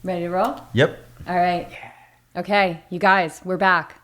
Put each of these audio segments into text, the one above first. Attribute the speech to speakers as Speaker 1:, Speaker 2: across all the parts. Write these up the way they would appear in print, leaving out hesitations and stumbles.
Speaker 1: Ready to roll?
Speaker 2: Yep.
Speaker 1: All right. Okay, you guys, we're back.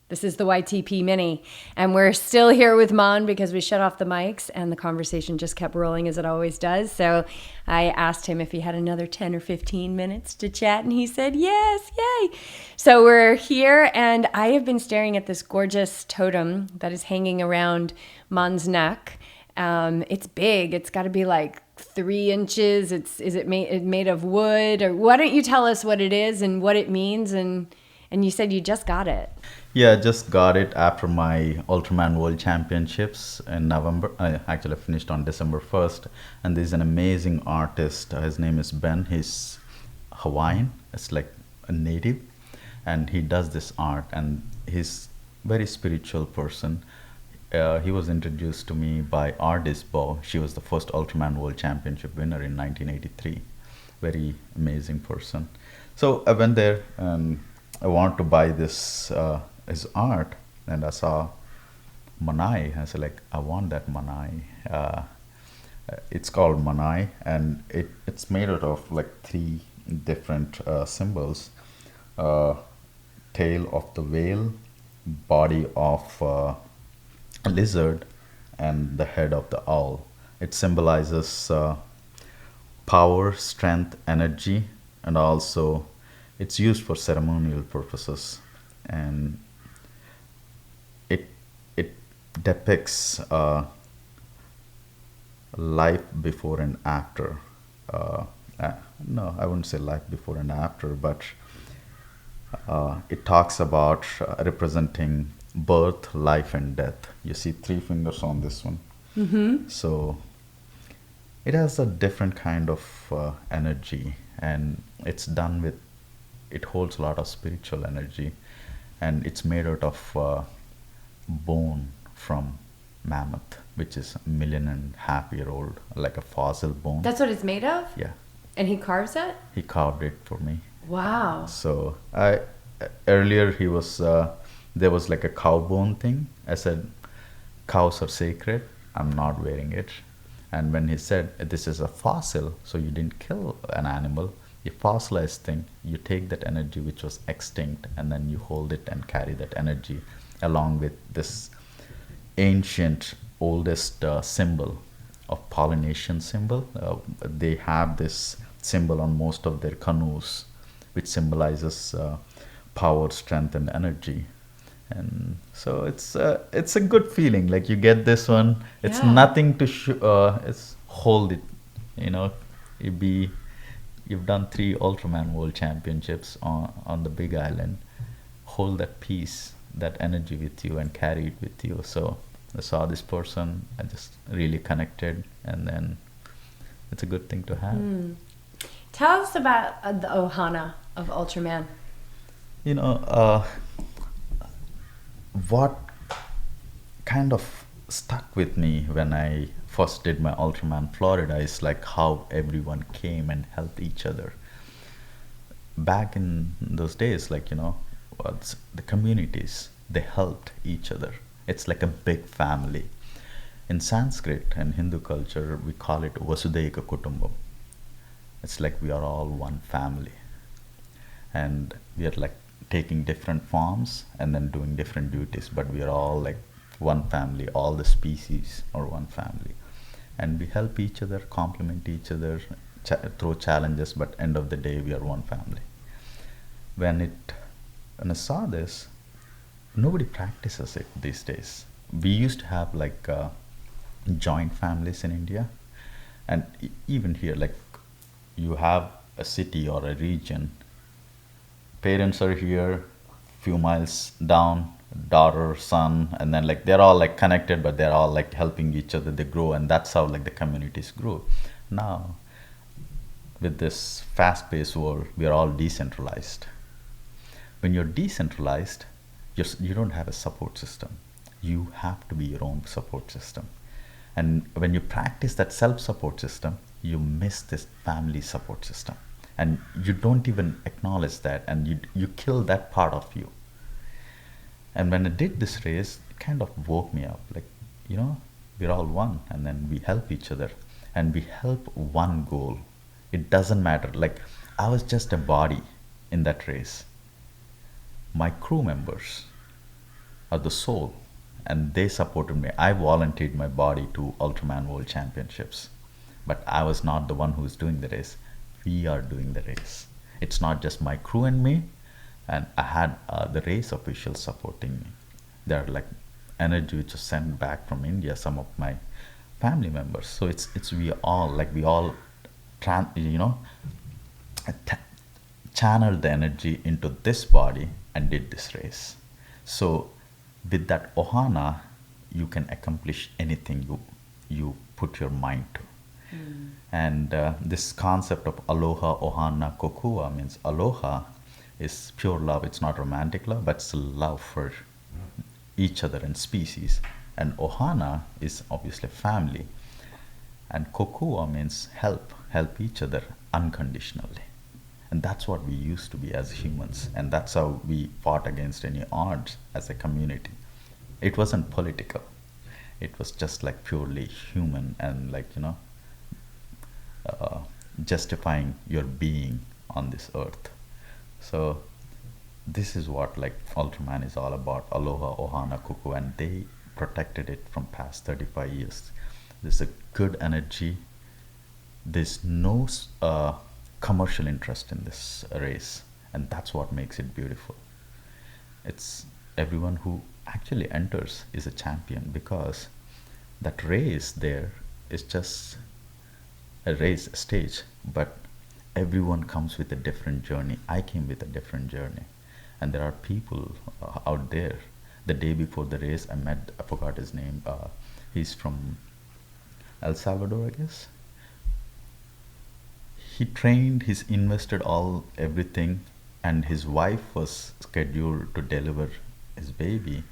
Speaker 1: This is the YTP mini, and we're still here with Mon because we shut off the mics and the conversation just kept rolling as it always does. So I asked him if he had another 10 or 15 minutes to chat, and he said yes, yay. So we're here, and I have been staring at this gorgeous totem that is hanging around Mon's neck. It's big. It's got to be like 3 inches. Is it made of wood? Or why don't you tell us what it is and what it means? And you said you just got it.
Speaker 2: Yeah, just got it after my Ultraman World Championships in November. I actually finished on December 1st. And there's an amazing artist. His name is Ben. He's Hawaiian. It's like a native. And he does this art. And he's very spiritual person. He was introduced to me by Artist Bow. She was the first Ultraman World Championship winner in 1983. Very amazing person. So I went there and I wanted to buy this his art, and I saw Manai. I said, like, I want that Manai. It's called Manai, and it's made out of like 3 different symbols: tail of the whale, body of a lizard, and the head of the owl. It symbolizes power, strength, energy, and also it's used for ceremonial purposes. And it depicts life before and after. Uh, no, I wouldn't say life before and after, but it talks about representing birth, life, and death. You see 3 fingers on this one. So it has a different kind of energy, and it holds a lot of spiritual energy, and it's made out of bone from mammoth, which is a 1.5 million-year old, like a fossil bone.
Speaker 1: That's what it's made of?
Speaker 2: Yeah,
Speaker 1: And he carves it?
Speaker 2: he carved it for me.
Speaker 1: Wow.
Speaker 2: So I earlier he was there was like a cow bone thing. I said cows are sacred. I'm not wearing it. And when he said this is a fossil, so you didn't kill an animal, a fossilized thing, you take that energy which was extinct and then you hold it and carry that energy along with this ancient oldest symbol of Polynesian symbol. They have this symbol on most of their canoes, which symbolizes power, strength, and energy. And so it's a good feeling. Like you get this one. It's
Speaker 1: Yeah.
Speaker 2: nothing to it's hold it. You know, you've done 3 Ultraman World Championships on the Big Island. Hold that peace, that energy with you, and carry it with you. So I saw this person. I just really connected, and then it's a good thing to have.
Speaker 1: Tell us about the Ohana of Ultraman.
Speaker 2: You know, what kind of stuck with me when I first did my Ultraman Florida is like how everyone came and helped each other. Back in those days, like, what's the communities, they helped each other. It's like a big family. In Sanskrit and Hindu culture, we call it Vasudhaiva Kutumbam. It's like we are all one family, and we are like taking different forms and then doing different duties, but we are all like one family. All the species are one family, and we help each other, complement each other, through challenges, but end of the day we are one family. When I saw this, nobody practices it these days. We used to have like joint families in India, and even here, like, you have a city or a region, parents are here, few miles down, daughter, son, and then like they're all like connected, but they're all like helping each other, they grow, and that's how like the communities grow. Now with this fast-paced world, we are all decentralized. When you're decentralized, you don't have a support system. You have to be your own support system. And when you practice that self-support system, you miss this family support system. And you don't even acknowledge that, and you kill that part of you. And when I did this race, it kind of woke me up. Like, we're all one, and then we help each other, and we help one goal. It doesn't matter. Like, I was just a body in that race. My crew members are the soul, and they supported me. I volunteered my body to Ultraman World Championships, but I was not the one who's doing the race. We are doing the race. It's not just my crew and me, and I had the race officials supporting me. They're like energy which was sent back from India, some of my family members. So it's we all t- channeled the energy into this body and did this race. So with that Ohana, you can accomplish anything you put your mind to. And this concept of aloha, ohana, kokua means aloha is pure love. It's not romantic love, but it's love for each other and species. And ohana is obviously family. And kokua means help each other unconditionally. And that's what we used to be as humans. And that's how we fought against any odds as a community. It wasn't political. It was just like purely human and justifying your being on this earth. So this is what like Ultraman is all about. Aloha, Ohana, Kuku, and they protected it from past 35 years. There's a good energy. There's no commercial interest in this race, and that's what makes it beautiful. It's everyone who actually enters is a champion, because that race there is just a race, a stage, but everyone comes with a different journey. I came with a different journey, and there are people out there. The day before the race, I forgot his name. He's from El Salvador, I guess. He trained, he's invested everything, and his wife was scheduled to deliver his baby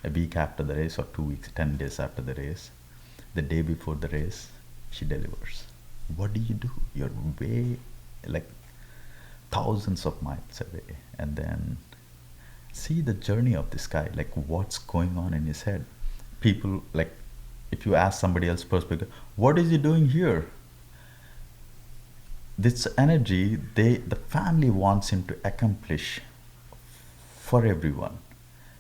Speaker 2: a week after the race, or 2 weeks, 10 days after the race. The day before the race, she delivers. What do? You're way, like, thousands of miles away, and then see the journey of this guy, like what's going on in his head. People, like, if you ask somebody else's perspective, what is he doing here? This energy, the family wants him to accomplish for everyone.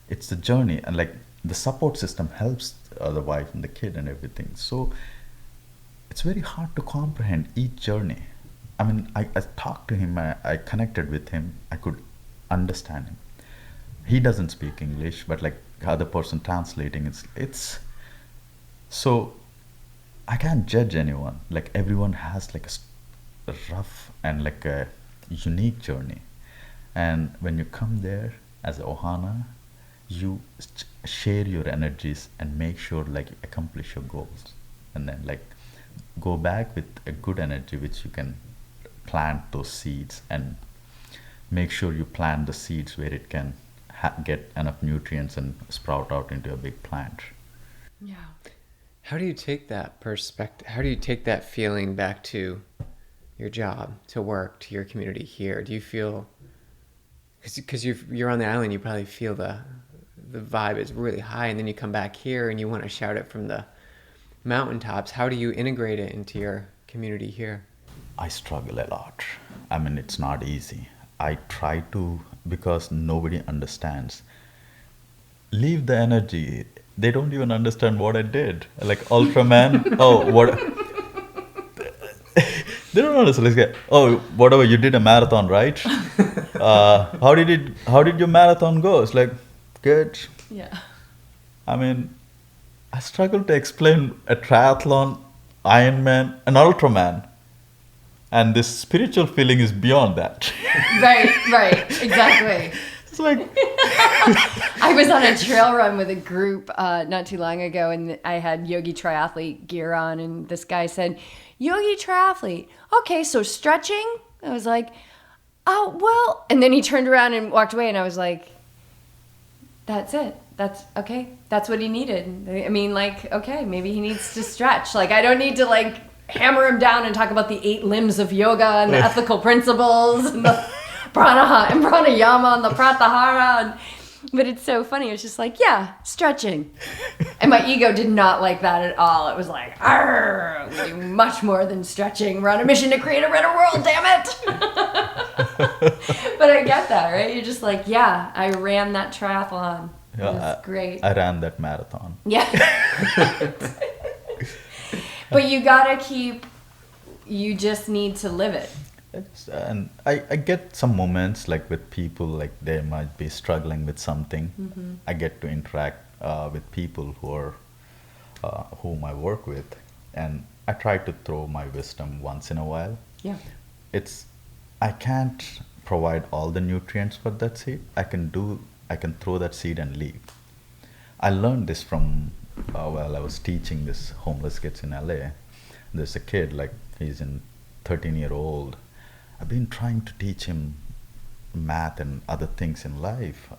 Speaker 2: It's the journey, and like the support system helps the wife and the kid and everything. So it's very hard to comprehend each journey. I mean, I talked to him, I connected with him, I could understand him. He doesn't speak English, but like the other person translating, it's so I can't judge anyone. Like everyone has like a rough and like a unique journey, and when you come there as a Ohana, you share your energies and make sure like you accomplish your goals, and then like go back with a good energy which you can plant those seeds, and make sure you plant the seeds where it can get enough nutrients and sprout out into a big plant.
Speaker 1: Yeah.
Speaker 3: How do you take that perspective? How do you take that feeling back to your job, to work, to your community here? Do you feel, because you're on the island, you probably feel the vibe is really high, and then you come back here and you want to shout it from the mountaintops. How do you integrate it into your community here?
Speaker 2: I struggle a lot. I mean, it's not easy. I try to, because nobody understands. Leave the energy. They don't even understand what I did. Like Ultraman. Oh, what? They don't understand. Like, oh, whatever. You did a marathon, right? How did your marathon go? It's like, good.
Speaker 1: Yeah.
Speaker 2: I mean, I struggle to explain a triathlon, Ironman, an Ultraman. And this spiritual feeling is beyond that.
Speaker 1: Right, exactly.
Speaker 2: It's like
Speaker 1: I was on a trail run with a group not too long ago, and I had Yogi Triathlete gear on, and this guy said, Yogi Triathlete, okay, so stretching? I was like, oh, well, and then he turned around and walked away, and I was like, that's it. That's okay. That's what he needed. I mean, like, okay, maybe he needs to stretch. Like, I don't need to, like, hammer him down and talk about the 8 limbs of yoga and the ethical principles and the pranayama and the pratyahara. But it's so funny. It was just like, yeah, stretching. And my ego did not like that at all. It was like, we do much more than stretching. We're on a mission to create a better world, damn it. But I get that, right? You're just like, yeah, I ran that triathlon. It was great.
Speaker 2: I ran that marathon.
Speaker 1: Yeah. But you gotta you just need to live it.
Speaker 2: And I get some moments like with people, like they might be struggling with something. I get to interact with people who are whom I work with, and I try to throw my wisdom once in a while.
Speaker 1: Yeah.
Speaker 2: It's I can't provide all the nutrients for that seed. I can throw that seed and leave. I learned this from while I was teaching this homeless kids in LA. There's a kid, like he's in 13-year-old. I've been trying to teach him math and other things in life.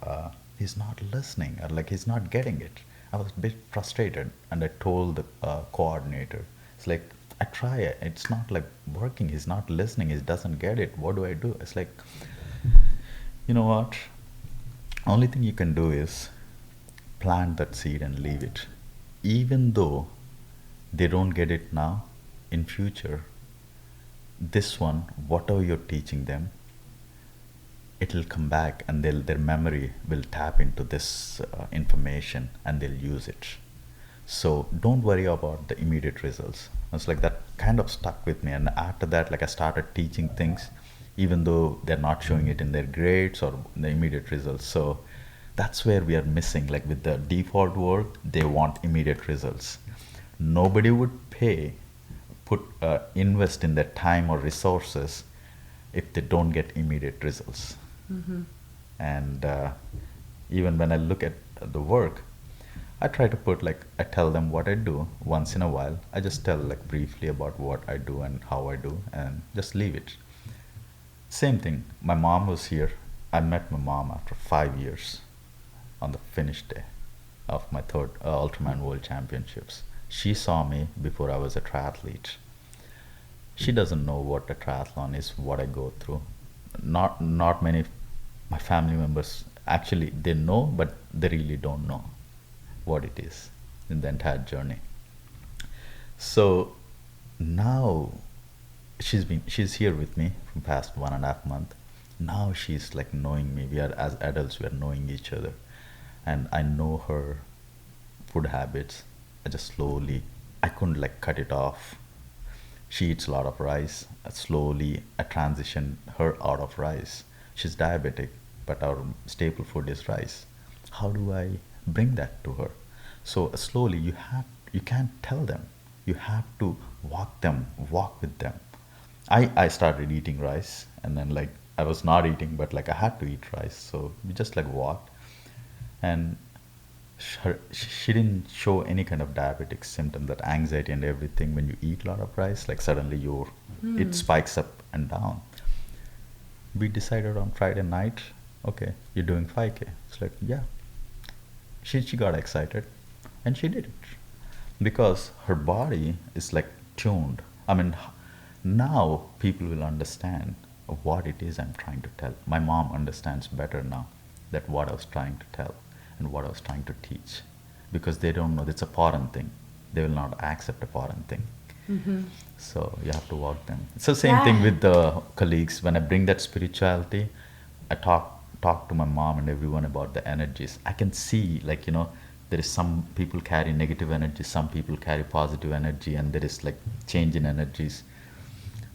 Speaker 2: He's not listening, or like he's not getting it. I was a bit frustrated, and I told the coordinator, it's like, I try it, it's not like working, he's not listening, he doesn't get it, what do I do? It's like, you know what? Only thing you can do is plant that seed and leave it. Even though they don't get it now, in future, this one, whatever you're teaching them, it'll come back, and their memory will tap into this information, and they'll use it. So don't worry about the immediate results. It's like that kind of stuck with me, and after that, like I started teaching things, even though they're not showing it in their grades or the immediate results. So that's where we are missing. Like with the default world, they want immediate results. Nobody would invest in their time or resources if they don't get immediate results. And even when I look at the work, I try to I tell them what I do once in a while. I just tell like briefly about what I do and how I do, and just leave it. Same thing, my mom was here. I met my mom after 5 years on the finish day of my third Ultraman World Championships. She saw me before I was a triathlete. She doesn't know what a triathlon is, what I go through. Not many my family members, actually they know, but they really don't know what it is in the entire journey. So now she's here with me from past 1.5 months. Now she's like knowing me. We are, as adults, we are knowing each other, and I know her food habits. I couldn't like cut it off. She eats a lot of rice. Slowly I transitioned her out of rice. She's diabetic, but our staple food is rice. How do I bring that to her? So slowly you can't tell them. You have to walk with them. I started eating rice, and then like I was not eating, but like I had to eat rice. So we just like walked, and she didn't show any kind of diabetic symptom, that anxiety and everything. When you eat a lot of rice, like suddenly it spikes up and down. We decided on Friday night, okay, you're doing 5K. It's like, yeah. She got excited, and she did it because her body is like tuned. I mean, now people will understand what it is I'm trying to tell. My mom understands better now that what I was trying to tell and what I was trying to teach, because they don't know it's a foreign thing. They will not accept a foreign thing. So you have to walk them. It's the same thing with the colleagues. When I bring that spirituality, I talk to my mom and everyone about the energies. I can see, like, there is some people carry negative energy, some people carry positive energy, and there is like change in energies.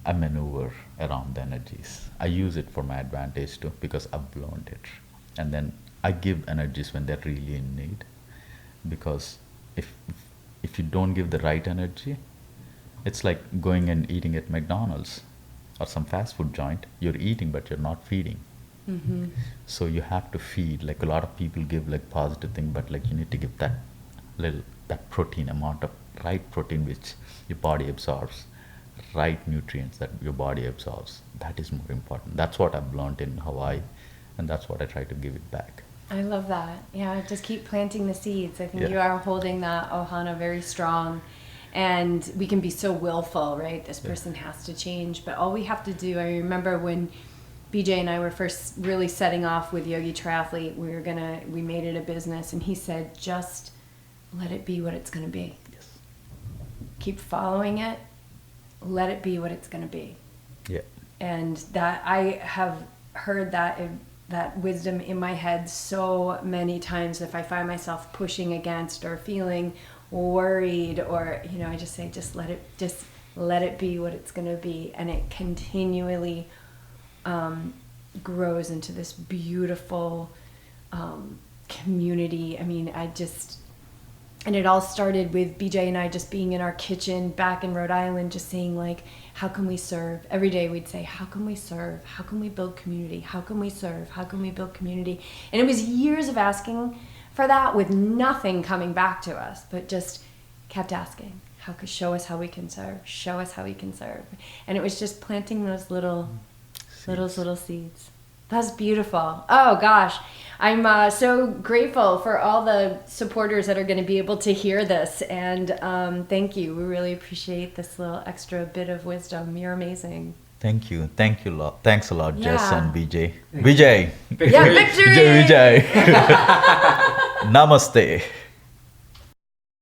Speaker 2: I maneuver around the energies. I use it for my advantage too, because I've learned it. And then I give energies when they're really in need, because if you don't give the right energy, it's like going and eating at McDonald's or some fast food joint. You're eating, but you're not feeding. So you have to feed. Like a lot of people give like positive thing, but like you need to give that protein amount of right protein which your body absorbs, right nutrients that your body absorbs. That is more important. That's what I've learned in Hawaii, and that's what I try to give it back.
Speaker 1: I love that. Yeah, just keep planting the seeds. I think you are holding that Ohana very strong. And we can be so willful, right? This person has to change. But all we have to do, I remember when BJ and I were first really setting off with Yogi Triathlete, we made it a business, and he said, just let it be what it's going to be.
Speaker 2: Yes.
Speaker 1: Keep following it. Let it be what it's going to be.
Speaker 2: Yeah.
Speaker 1: and that I have heard that wisdom in my head so many times. If I find myself pushing against or feeling worried, or I just say, just let it be what it's going to be, and it continually grows into this beautiful community. I mean, and it all started with BJ and I just being in our kitchen back in Rhode Island, just saying, like, how can we serve? Every day we'd say, how can we serve? How can we build community? How can we serve? How can we build community? And it was years of asking for that with nothing coming back to us, but just kept asking, show us how we can serve. Show us how we can serve. And it was just planting those little seeds. That's beautiful. Oh gosh, I'm so grateful for all the supporters that are going to be able to hear this, and thank you. We really appreciate this little extra bit of wisdom. You're amazing.
Speaker 2: Thank you a lot. Thanks a lot, Jess
Speaker 1: Yeah.
Speaker 2: and BJ. Vijay.
Speaker 1: Yeah, victory!
Speaker 2: Vijay. Namaste.